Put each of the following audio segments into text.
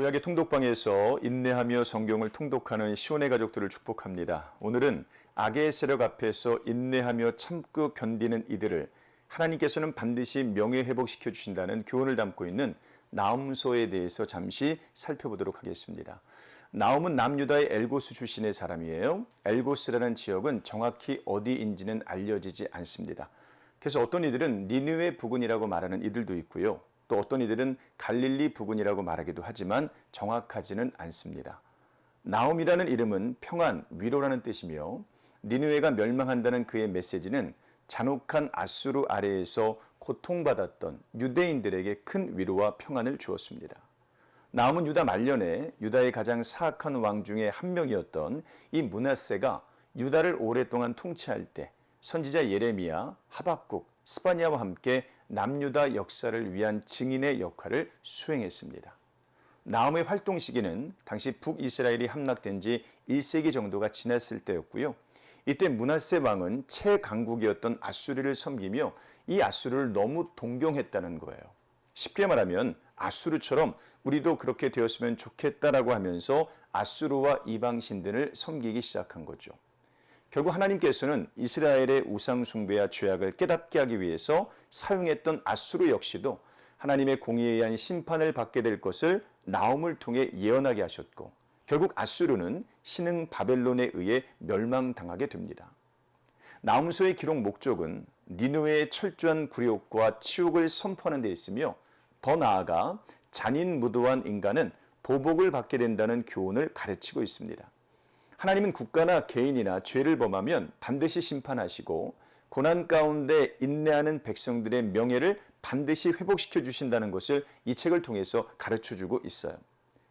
구약의 통독방에서 인내하며 성경을 통독하는 시온의 가족들을 축복합니다. 오늘은 악의 세력 앞에서 인내하며 참고 견디는 이들을 하나님께서는 반드시 명예회복시켜 주신다는 교훈을 담고 있는 나움서에 대해서 잠시 살펴보도록 하겠습니다. 나움은 남유다의 엘고스 출신의 사람이에요. 엘고스라는 지역은 정확히 어디인지는 알려지지 않습니다. 그래서 어떤 이들은 니느웨 부근이라고 말하는 이들도 있고요. 또 어떤 이들은 갈릴리 부근이라고 말하기도 하지만 정확하지는 않습니다. 나움이라는 이름은 평안, 위로라는 뜻이며 니느웨가 멸망한다는 그의 메시지는 잔혹한 아수르 아래에서 고통받았던 유대인들에게 큰 위로와 평안을 주었습니다. 나움은 유다 말년에 유다의 가장 사악한 왕 중에 한 명이었던 이 므낫세가 유다를 오랫동안 통치할 때 선지자 예레미야, 하박국, 스바냐와 함께 남유다 역사를 위한 증인의 역할을 수행했습니다. 나움의 활동 시기는 당시 북이스라엘이 함락된 지 1세기 정도가 지났을 때였고요. 이때 므낫세 왕은 최강국이었던 아수르를 섬기며 이 아수르를 너무 동경했다는 거예요. 쉽게 말하면 아수르처럼 우리도 그렇게 되었으면 좋겠다라고 하면서 아수르와 이방신들을 섬기기 시작한 거죠. 결국 하나님께서는 이스라엘의 우상 숭배와 죄악을 깨닫게 하기 위해서 사용했던 아수르 역시도 하나님의 공의에 의한 심판을 받게 될 것을 나움을 통해 예언하게 하셨고 결국 아수르는 신흥 바벨론에 의해 멸망당하게 됩니다. 나움서의 기록 목적은 니느웨의 철저한 굴욕과 치욕을 선포하는 데 있으며 더 나아가 잔인무도한 인간은 보복을 받게 된다는 교훈을 가르치고 있습니다. 하나님은 국가나 개인이나 죄를 범하면 반드시 심판하시고 고난 가운데 인내하는 백성들의 명예를 반드시 회복시켜 주신다는 것을 이 책을 통해서 가르쳐주고 있어요.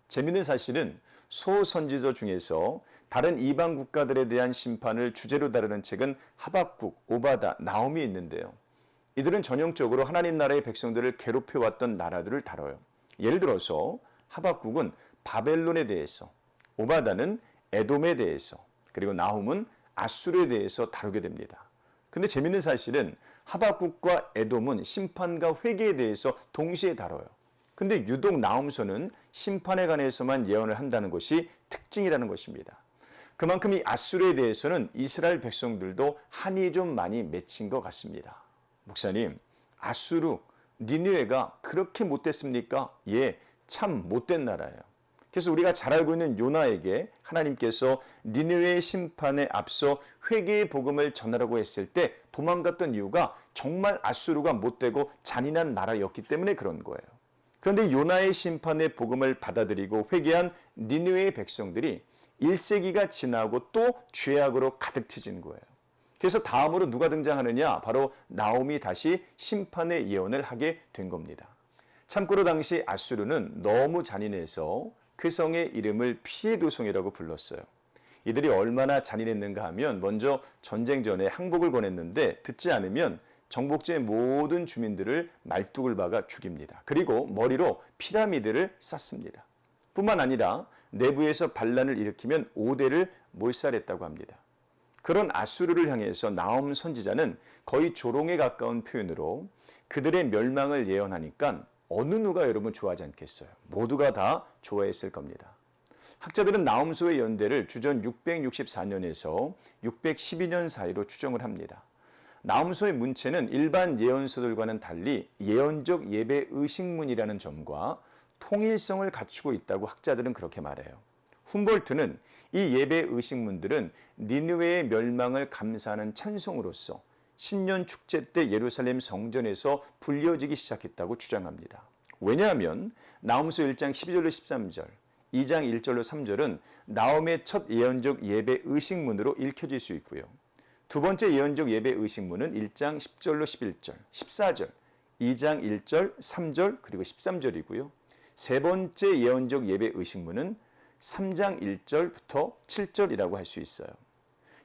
재미있는 사실은 소선지서 중에서 다른 이방 국가들에 대한 심판을 주제로 다루는 책은 하박국, 오바다, 나움이 있는데요. 이들은 전형적으로 하나님 나라의 백성들을 괴롭혀왔던 나라들을 다뤄요. 예를 들어서 하박국은 바벨론에 대해서, 오바다는 에돔에 대해서, 그리고 나훔은 아수르에 대해서 다루게 됩니다. 근데 재밌는 사실은 하박국과 에돔은 심판과 회개에 대해서 동시에 다뤄요. 근데 유독 나움서는 심판에 관해서만 예언을 한다는 것이 특징이라는 것입니다. 그만큼 이 아수르에 대해서는 이스라엘 백성들도 한이 좀 많이 맺힌 것 같습니다. 목사님, 아수르, 니느웨가 그렇게 못됐습니까? 예, 참 못된 나라예요. 그래서 우리가 잘 알고 있는 요나에게 하나님께서 니느웨의 심판에 앞서 회개의 복음을 전하라고 했을 때 도망갔던 이유가 정말 아수르가 못되고 잔인한 나라였기 때문에 그런 거예요. 그런데 요나의 심판의 복음을 받아들이고 회개한 니느웨의 백성들이 1세기가 지나고 또 죄악으로 가득 채진 거예요. 그래서 다음으로 누가 등장하느냐? 바로 나움이 다시 심판의 예언을 하게 된 겁니다. 참고로 당시 아수르는 너무 잔인해서 그 성의 이름을 피해도 성이라고 불렀어요. 이들이 얼마나 잔인했는가 하면 먼저 전쟁 전에 항복을 권했는데 듣지 않으면 정복지의 모든 주민들을 말뚝을 박아 죽입니다. 그리고 머리로 피라미드를 쌓습니다. 뿐만 아니라 내부에서 반란을 일으키면 5대를 몰살했다고 합니다. 그런 아수르를 향해서 나움 선지자는 거의 조롱에 가까운 표현으로 그들의 멸망을 예언하니까 어느 누가 여러분 좋아하지 않겠어요? 모두가 다 좋아했을 겁니다. 학자들은 나움서의 연대를 주전 664년에서 612년 사이로 추정을 합니다. 나움서의 문체는 일반 예언서들과는 달리 예언적 예배 의식문이라는 점과 통일성을 갖추고 있다고 학자들은 그렇게 말해요. 훔볼트는 이 예배 의식문들은 니느웨의 멸망을 감사하는 찬송으로서 신년 축제 때 예루살렘 성전에서 불려지기 시작했다고 주장합니다. 왜냐하면 나움서 1장 12절로 13절, 2장 1절로 3절은 나움의 첫 예언적 예배 의식문으로 읽혀질 수 있고요. 두 번째 예언적 예배 의식문은 1장 10절로 11절, 14절, 2장 1절, 3절, 그리고 13절이고요. 세 번째 예언적 예배 의식문은 3장 1절부터 7절이라고 할 수 있어요.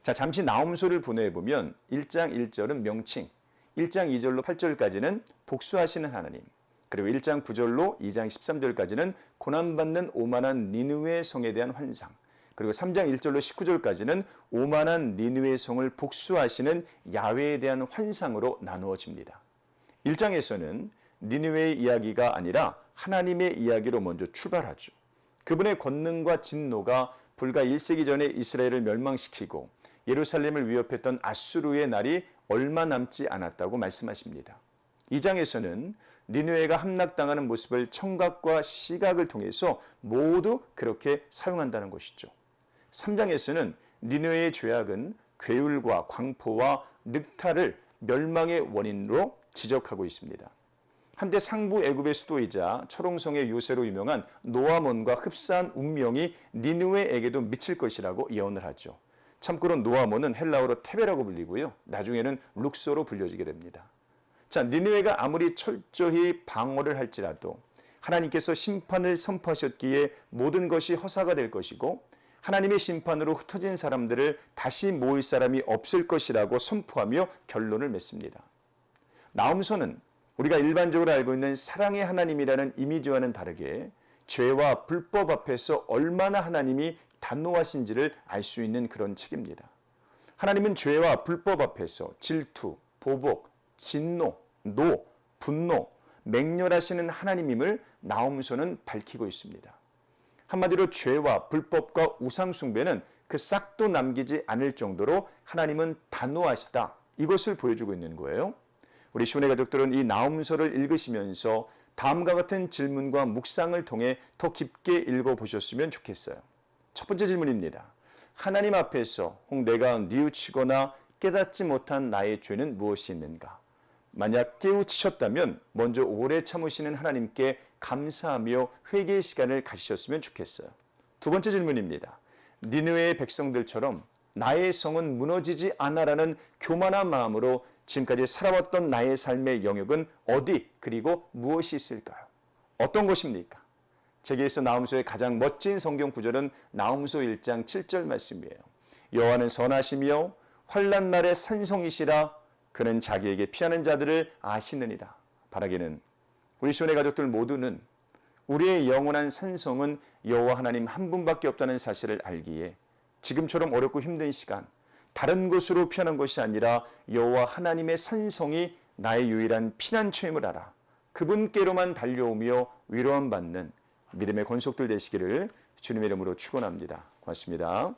자, 잠시 나움서를 분해해 보면 1장 1절은 명칭, 1장 2절로 8절까지는 복수하시는 하나님, 그리고 1장 9절로 2장 13절까지는 고난받는 오만한 니느웨 성에 대한 환상, 그리고 3장 1절로 19절까지는 오만한 니느웨 성을 복수하시는 야훼에 대한 환상으로 나누어집니다. 1장에서는 니느웨의 이야기가 아니라 하나님의 이야기로 먼저 출발하죠. 그분의 권능과 진노가 불과 1세기 전에 이스라엘을 멸망시키고 예루살렘을 위협했던 아수르의 날이 얼마 남지 않았다고 말씀하십니다. 2장에서는 니느웨가 함락당하는 모습을 청각과 시각을 통해서 모두 그렇게 사용한다는 것이죠. 3장에서는 니느웨의 죄악은 괴울과 광포와 늑탈을 멸망의 원인으로 지적하고 있습니다. 한때 상부 애굽의 수도이자 철옹성의 요새로 유명한 노아몬과 흡사한 운명이 니느웨에게도 미칠 것이라고 예언을 하죠. 참고로 노아몬은 헬라어로 테베라고 불리고요. 나중에는 룩소로 불려지게 됩니다. 자, 니느웨가 아무리 철저히 방어를 할지라도 하나님께서 심판을 선포하셨기에 모든 것이 허사가 될 것이고 하나님의 심판으로 흩어진 사람들을 다시 모을 사람이 없을 것이라고 선포하며 결론을 맺습니다. 나홈서는 우리가 일반적으로 알고 있는 사랑의 하나님이라는 이미지와는 다르게 죄와 불법 앞에서 얼마나 하나님이 단호하신지를 알 수 있는 그런 책입니다. 하나님은 죄와 불법 앞에서 질투, 보복, 진노, 분노, 맹렬하시는 하나님임을 나홈서는 밝히고 있습니다. 한마디로 죄와 불법과 우상숭배는 그 싹도 남기지 않을 정도로 하나님은 단호하시다. 이것을 보여주고 있는 거예요. 우리 시온의 가족들은 이 나홈서를 읽으시면서 다음과 같은 질문과 묵상을 통해 더 깊게 읽어보셨으면 좋겠어요. 첫 번째 질문입니다. 하나님 앞에서 혹 내가 뉘우치거나 깨닫지 못한 나의 죄는 무엇이 있는가? 만약 깨우치셨다면 먼저 오래 참으시는 하나님께 감사하며 회개의 시간을 가지셨으면 좋겠어요. 두 번째 질문입니다. 니느웨의 백성들처럼 나의 성은 무너지지 않아라는 교만한 마음으로 지금까지 살아왔던 나의 삶의 영역은 어디 그리고 무엇이 있을까요? 어떤 것입니까? 책에서 나홈서의 가장 멋진 성경 구절은 나홈서 1장 7절 말씀이에요. 여호와는 선하시며 환난 날에 산성이시라 그는 자기에게 피하는 자들을 아시느니라. 바라기는 우리 시온의 가족들 모두는 우리의 영원한 산성은 여호와 하나님 한 분밖에 없다는 사실을 알기에 지금처럼 어렵고 힘든 시간 다른 곳으로 피하는 것이 아니라 여호와 하나님의 산성이 나의 유일한 피난처임을 알아 그분께로만 달려오며 위로함 받는 믿음의 권속들 되시기를 주님의 이름으로 축원합니다. 고맙습니다.